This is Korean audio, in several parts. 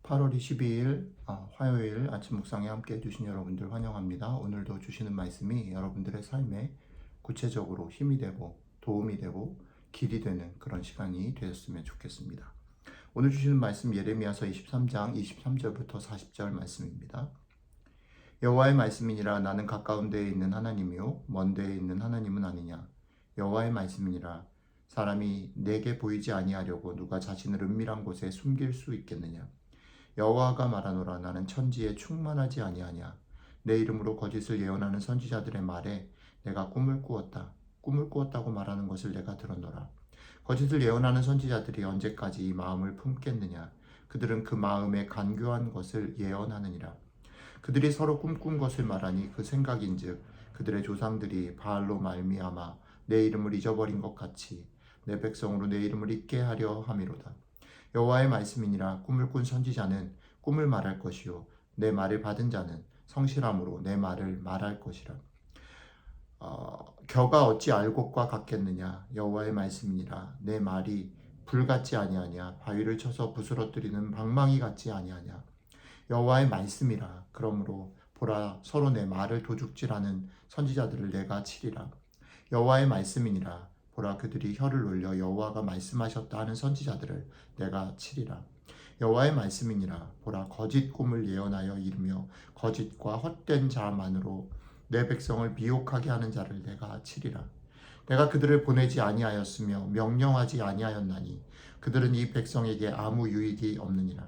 8월 22일 화요일 아침 묵상에 함께 해주신 여러분들 환영합니다. 오늘도 주시는 말씀이 여러분들의 삶에 구체적으로 힘이 되고 도움이 되고 길이 되는 그런 시간이 되었으면 좋겠습니다. 오늘 주시는 말씀 예레미야서 23장 23절부터 40절 말씀입니다. 여호와의 말씀이니라. 나는 가까운 데에 있는 하나님이요 먼 데에 있는 하나님은 아니냐. 여호와의 말씀이니라. 사람이 내게 보이지 아니하려고 누가 자신을 은밀한 곳에 숨길 수 있겠느냐. 여호와가 말하노라. 나는 천지에 충만하지 아니하냐. 내 이름으로 거짓을 예언하는 선지자들의 말에 내가 꿈을 꾸었다. 꿈을 꾸었다고 말하는 것을 내가 들었노라. 거짓을 예언하는 선지자들이 언제까지 이 마음을 품겠느냐. 그들은 그 마음에 간교한 것을 예언하느니라. 그들이 서로 꿈꾼 것을 말하니 그 생각인즉 그들의 조상들이 바알로 말미암아 내 이름을 잊어버린 것 같이 내 백성으로 내 이름을 잊게 하려 함이로다. 여호와의 말씀이니라. 꿈을 꾼 선지자는 꿈을 말할 것이요 내 말을 받은 자는 성실함으로 내 말을 말할 것이라. 겨가 어찌 알곡과 같겠느냐. 여호와의 말씀이니라. 내 말이 불 같지 아니하냐. 바위를 쳐서 부스러뜨리는 방망이 같지 아니하냐. 여호와의 말씀이라. 그러므로 보라, 서로 내 말을 도둑질하는 선지자들을 내가 치리라. 여호와의 말씀이니라. 보라, 그들이 혀를 놀려 여호와가 말씀하셨다 하는 선지자들을 내가 치리라. 여호와의 말씀이니라. 보라, 거짓 꿈을 예언하여 이르며 거짓과 헛된 자만으로 내 백성을 미혹하게 하는 자를 내가 치리라. 내가 그들을 보내지 아니하였으며 명령하지 아니하였나니 그들은 이 백성에게 아무 유익이 없느니라.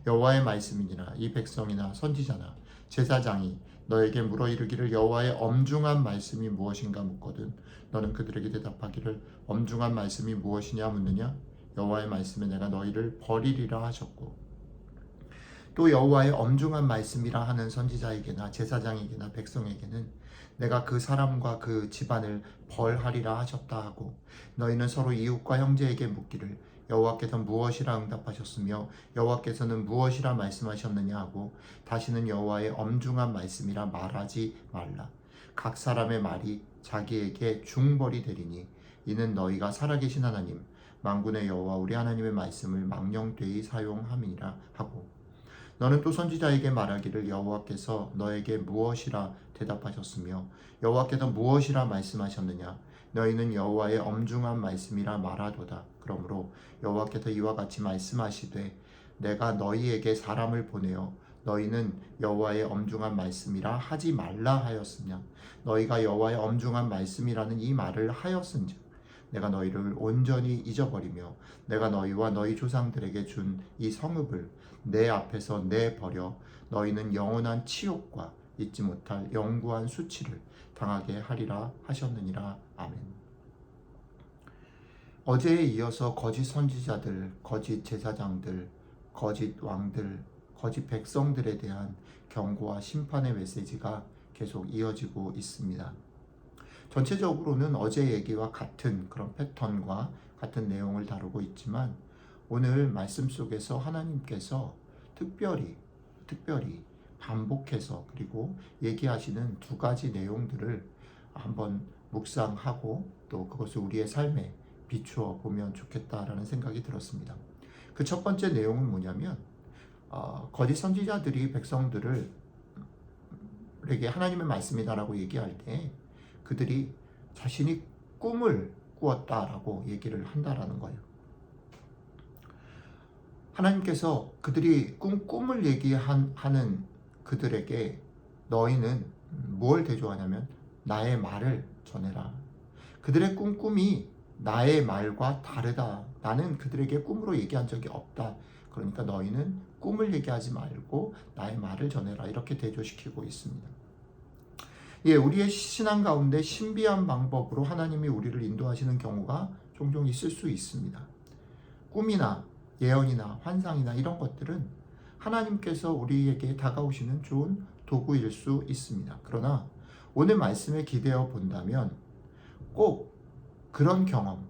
여호와의 말씀이니라. 이 백성이나 선지자나 제사장이 너에게 물어 이르기를 여호와의 엄중한 말씀이 무엇인가 묻거든 너는 그들에게 대답하기를 엄중한 말씀이 무엇이냐 묻느냐. 여호와의 말씀에 내가 너희를 버리리라 하셨고, 또 여호와의 엄중한 말씀이라 하는 선지자에게나 제사장에게나 백성에게는 내가 그 사람과 그 집안을 벌하리라 하셨다 하고, 너희는 서로 이웃과 형제에게 묻기를 여호와께서 무엇이라 응답하셨으며 여호와께서는 무엇이라 말씀하셨느냐 하고, 다시는 여호와의 엄중한 말씀이라 말하지 말라. 각 사람의 말이 자기에게 중벌이 되리니 이는 너희가 살아계신 하나님 만군의 여호와 우리 하나님의 말씀을 망령되이 사용함이니라 하고, 너는 또 선지자에게 말하기를 여호와께서 너에게 무엇이라 대답하셨으며 여호와께서 무엇이라 말씀하셨느냐. 너희는 여호와의 엄중한 말씀이라 말하도다. 그러므로 여호와께서 이와 같이 말씀하시되 내가 너희에게 사람을 보내어 너희는 여호와의 엄중한 말씀이라 하지 말라 하였으냐. 너희가 여호와의 엄중한 말씀이라는 이 말을 하였은즉 내가 너희를 온전히 잊어버리며 내가 너희와 너희 조상들에게 준 이 성읍을 내 앞에서 내버려 너희는 영원한 치욕과 잊지 못할 영구한 수치를 당하게 하리라 하셨느니라. 아멘. 어제에 이어서 거짓 선지자들, 거짓 제사장들, 거짓 왕들, 거짓 백성들에 대한 경고와 심판의 메시지가 계속 이어지고 있습니다. 전체적으로는 어제 얘기와 같은 그런 패턴과 같은 내용을 다루고 있지만, 오늘 말씀 속에서 하나님께서 특별히 반복해서 그리고 얘기하시는 두 가지 내용들을 한번 묵상하고 또 그것을 우리의 삶에 비추어 보면 좋겠다라는 생각이 들었습니다. 그 첫 번째 내용은 뭐냐면, 거짓 선지자들이 백성들에게 하나님의 말씀이다라고 얘기할 때 그들이 자신이 꿈을 꾸었다라고 얘기를 한다라는 거예요. 하나님께서 그들이 꿈을 얘기하는 그들에게 너희는 뭘 대조하냐면 나의 말을 전해라. 그들의 꿈이 나의 말과 다르다. 나는 그들에게 꿈으로 얘기한 적이 없다. 그러니까 너희는 꿈을 얘기하지 말고 나의 말을 전해라. 이렇게 대조시키고 있습니다. 우리의 신앙 가운데 신비한 방법으로 하나님이 우리를 인도하시는 경우가 종종 있을 수 있습니다. 꿈이나 예언이나 환상이나 이런 것들은 하나님께서 우리에게 다가오시는 좋은 도구일 수 있습니다. 그러나 오늘 말씀에 기대어 본다면 꼭 그런 경험,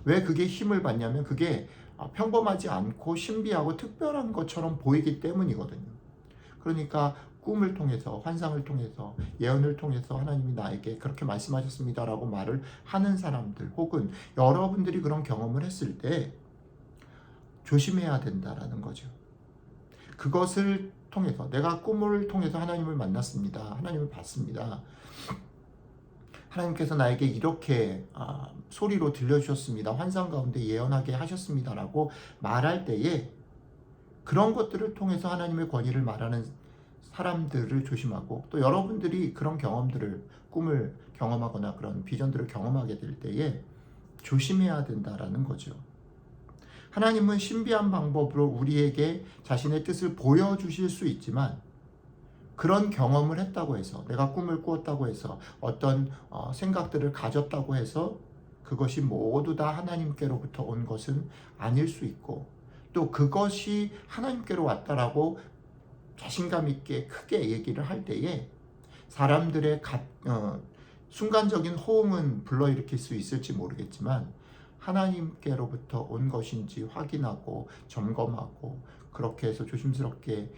왜 그게 힘을 받냐면 그게 평범하지 않고 신비하고 특별한 것처럼 보이기 때문이거든요. 그러니까 꿈을 통해서, 환상을 통해서, 예언을 통해서 하나님이 나에게 그렇게 말씀하셨습니다라고 말을 하는 사람들, 혹은 여러분들이 그런 경험을 했을 때 조심해야 된다라는 거죠. 그것을 통해서 내가 꿈을 통해서 하나님을 만났습니다. 하나님을 봤습니다. 하나님께서 나에게 이렇게 소리로 들려주셨습니다. 환상 가운데 예언하게 하셨습니다라고 말할 때에 그런 것들을 통해서 하나님의 권위를 말하는 사람들을 조심하고, 또 여러분들이 그런 경험들을, 꿈을 경험하거나 그런 비전들을 경험하게 될 때에 조심해야 된다라는 거죠. 하나님은 신비한 방법으로 우리에게 자신의 뜻을 보여주실 수 있지만, 그런 경험을 했다고 해서, 내가 꿈을 꾸었다고 해서, 어떤 생각들을 가졌다고 해서 그것이 모두 다 하나님께로부터 온 것은 아닐 수 있고, 또 그것이 하나님께로 왔다라고 자신감 있게 크게 얘기를 할 때에 사람들의 순간적인 호응은 불러일으킬 수 있을지 모르겠지만, 하나님께로부터 온 것인지 확인하고 점검하고 그렇게 해서 조심스럽게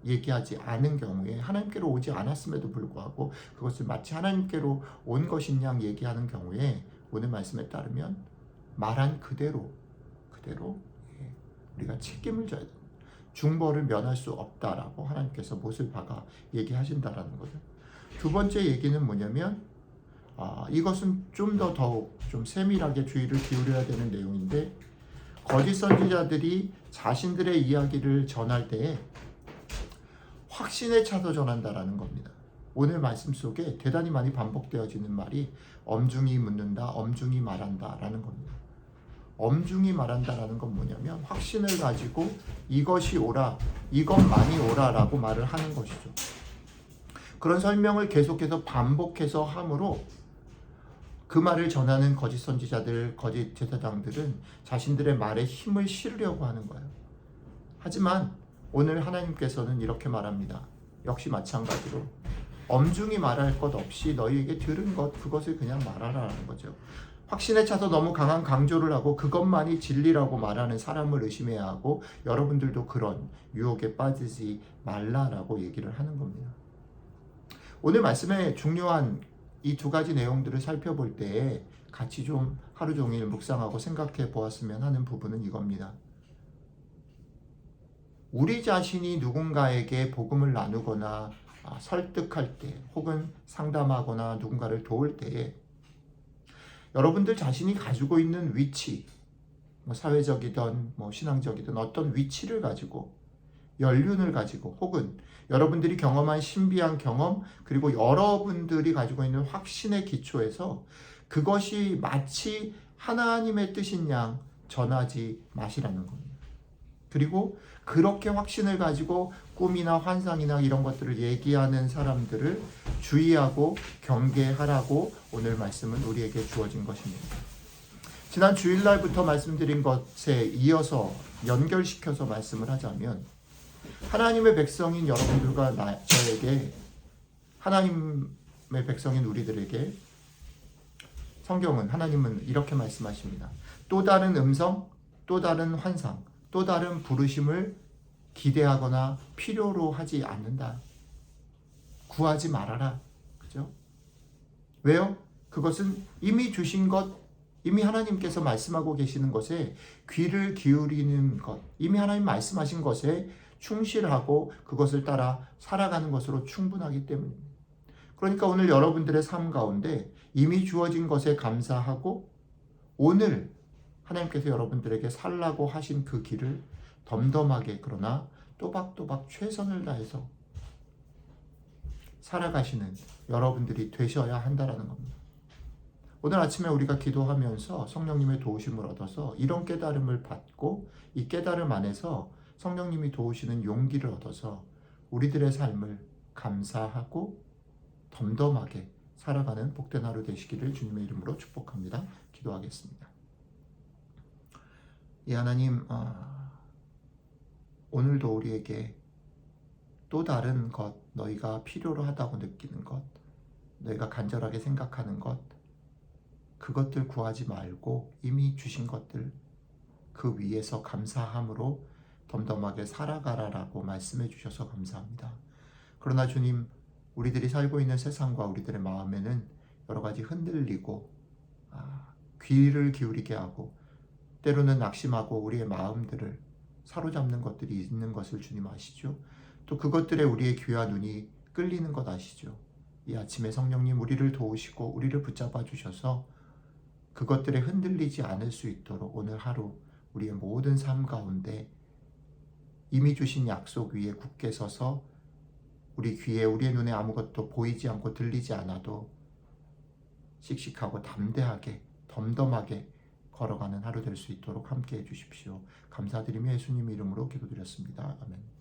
얘기하지 않은 경우에, 하나님께로 오지 않았음에도 불구하고 그것을 마치 하나님께로 온 것인 양 얘기하는 경우에, 오늘 말씀에 따르면 말한 그대로 우리가 책임을 져야 됩니다. 중벌을 면할 수 없다라고 하나님께서 못을 박아 얘기하신다라는 거죠. 두 번째 얘기는 뭐냐면, 이것은 좀 더 더욱 좀 세밀하게 주의를 기울여야 되는 내용인데, 거짓 선지자들이 자신들의 이야기를 전할 때에 확신에 차서 전한다라는 겁니다. 오늘 말씀 속에 대단히 많이 반복되어지는 말이 엄중히 묻는다, 엄중히 말한다라는 겁니다. 엄중히 말한다라는 건 뭐냐면, 확신을 가지고 이것이 옳아, 이것만이 옳아라고 말을 하는 것이죠. 그런 설명을 계속해서 반복해서 함으로 그 말을 전하는 거짓 선지자들, 거짓 제사장들은 자신들의 말에 힘을 실으려고 하는 거예요. 하지만 오늘 하나님께서는 이렇게 말합니다. 역시 마찬가지로 엄중히 말할 것 없이 너희에게 들은 것, 그것을 그냥 말하라는 거죠. 확신에 차서 너무 강한 강조를 하고 그것만이 진리라고 말하는 사람을 의심해야 하고, 여러분들도 그런 유혹에 빠지지 말라라고 얘기를 하는 겁니다. 오늘 말씀에 중요한 이 두 가지 내용들을 살펴볼 때에 같이 좀 하루 종일 묵상하고 생각해 보았으면 하는 부분은 이겁니다. 우리 자신이 누군가에게 복음을 나누거나 설득할 때, 혹은 상담하거나 누군가를 도울 때에 여러분들 자신이 가지고 있는 위치, 사회적이든 신앙적이든 어떤 위치를 가지고, 연륜을 가지고, 혹은 여러분들이 경험한 신비한 경험, 그리고 여러분들이 가지고 있는 확신의 기초에서 그것이 마치 하나님의 뜻인 양 전하지 마시라는 겁니다. 그리고 그렇게 확신을 가지고 꿈이나 환상이나 이런 것들을 얘기하는 사람들을 주의하고 경계하라고 오늘 말씀은 우리에게 주어진 것입니다. 지난 주일날부터 말씀드린 것에 이어서 연결시켜서 말씀을 하자면, 하나님의 백성인 여러분들과 저에게, 하나님의 백성인 우리들에게 성경은, 하나님은 이렇게 말씀하십니다. 또 다른 음성, 또 다른 환상, 또 다른 부르심을 기대하거나 필요로 하지 않는다. 구하지 말아라. 그죠? 왜요? 그것은 이미 주신 것, 이미 하나님께서 말씀하고 계시는 것에 귀를 기울이는 것, 이미 하나님 말씀하신 것에 충실하고 그것을 따라 살아가는 것으로 충분하기 때문입니다. 그러니까 오늘 여러분들의 삶 가운데 이미 주어진 것에 감사하고, 오늘 하나님께서 여러분들에게 살라고 하신 그 길을 덤덤하게, 그러나 또박또박 최선을 다해서 살아가시는 여러분들이 되셔야 한다는 겁니다. 오늘 아침에 우리가 기도하면서 성령님의 도우심을 얻어서 이런 깨달음을 받고, 이 깨달음 안에서 성령님이 도우시는 용기를 얻어서 우리들의 삶을 감사하고 덤덤하게 살아가는 복된 하루 되시기를 주님의 이름으로 축복합니다. 기도하겠습니다. 이 하나님, 오늘도 우리에게 또 다른 것, 너희가 필요로 하다고 느끼는 것, 너희가 간절하게 생각하는 것, 그것들 구하지 말고 이미 주신 것들, 그 위에서 감사함으로 덤덤하게 살아가라라고 말씀해 주셔서 감사합니다. 그러나 주님, 우리들이 살고 있는 세상과 우리들의 마음에는 여러 가지 흔들리고 귀를 기울이게 하고, 때로는 낙심하고 우리의 마음들을 사로잡는 것들이 있는 것을 주님 아시죠? 또 그것들에 우리의 귀와 눈이 끌리는 것 아시죠? 이 아침에 성령님 우리를 도우시고 우리를 붙잡아 주셔서 그것들에 흔들리지 않을 수 있도록 오늘 하루 우리의 모든 삶 가운데 이미 주신 약속 위에 굳게 서서 우리 귀에 우리의 눈에 아무것도 보이지 않고 들리지 않아도 씩씩하고 담대하게 덤덤하게 걸어가는 하루 될 수 있도록 함께 해주십시오. 감사드리며 예수님 이름으로 기도드렸습니다. 아멘.